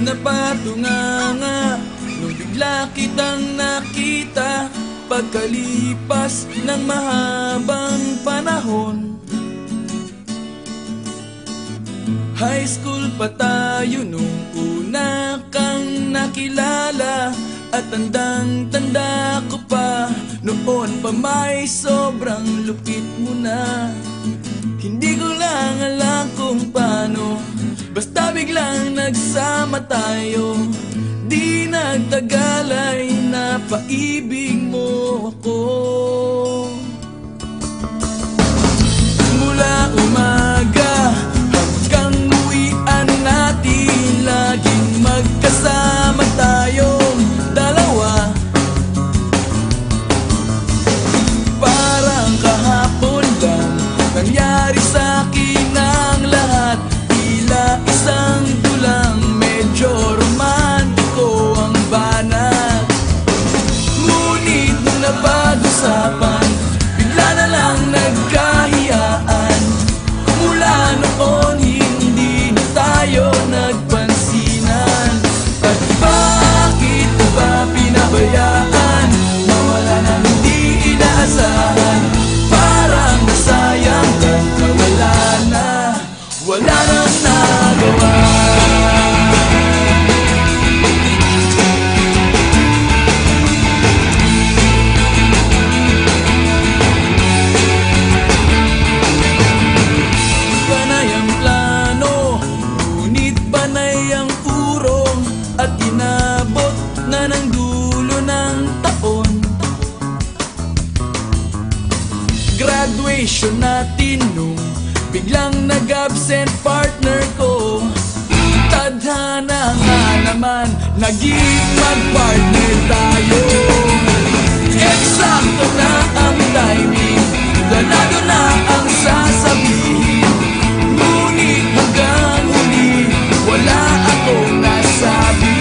Napatunganga nung bigla kitang nakita, pagkalipas ng mahabang panahon. High school pa tayo nung una kang nakilala, at tandang-tanda ko pa, noon pa may sobrang lupit mo na. Hindi ko lang alam kung paano, basta biglang nagsama tayo. Di nagtagal ay napaibig mo ako. Mula umaga hanggang uwian natin, laging magkasama tayong dalawa. Parang kahapon lang nangyari sa'kin ang lahat, tila isang tulang, medyo romantiko ang banat. Ngunit nung napag-usapan, bigla na lang nagkahiyaan. Mula noon hindi na tayo nagpansinan. At bakit na ba pinabayaan, mawala na hindi inaasahan? Parang nasayang lang na wala nang nagawa. Panay ang plano, ngunit panay ang urong, at inabot na ng dulo ng taon. Graduation natin nung biglang nag-absent partner ko. Tadhana nga naman, naging mag-partner tayo. Eksakto na ang timing, planado na ang sasabihin. Ngunit hanggang huli, wala akong nasabi.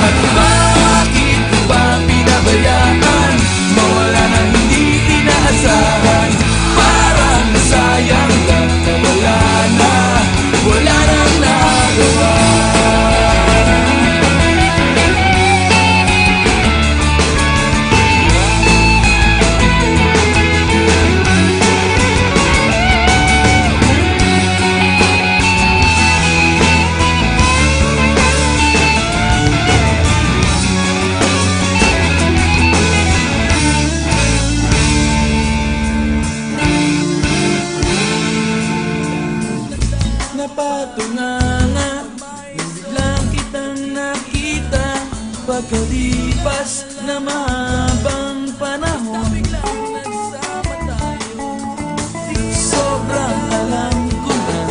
At bakit ba pinabayaan, mawala na hindi inaasahan? Parang nasayang lang na wala nang nagawa. Napatunganga nung biglang kitang nakita, pagkalipas na mahabang panahon. Sobrang alam ko na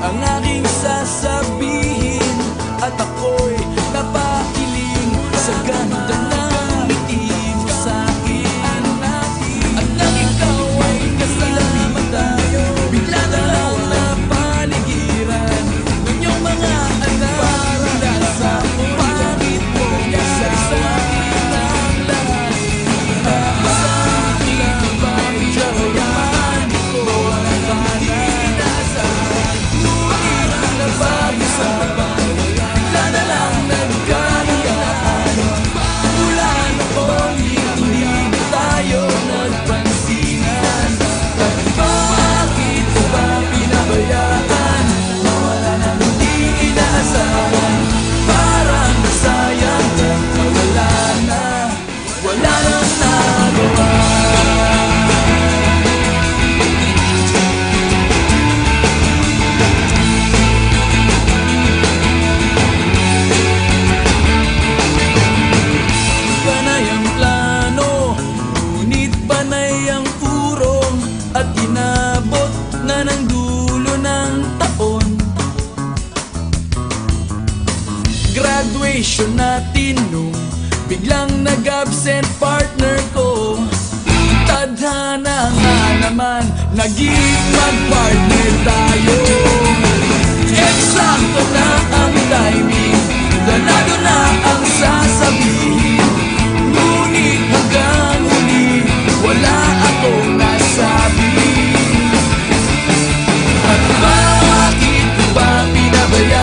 ang aking sasabihin, at ako'y napakiling sa ganda ng ngiti mo sa'kin. At nang ikaw ay kasama tayo, bigla na lang napaligiran ng iyong mga anak. Parang sa pangit mo, sa akin ang lahat. Isang tulang bakit siya yaman ko, walang paninasahan. Ngunit ang napag-usapan, bigla na lang nagkahiyaan. Mula noon hindi na tayo nagpansinan. At bakit ba pinabayaan, mawala na hindi inaasahan? Parang nasayang lang na wala nang nagawa. Panay ang plano, ngunit panay ang urong, at inabot na ng dulo ng taon. Graduation natin nung biglang nag-absent partner ko. Tadhana nga naman, naging mag-partner tayo.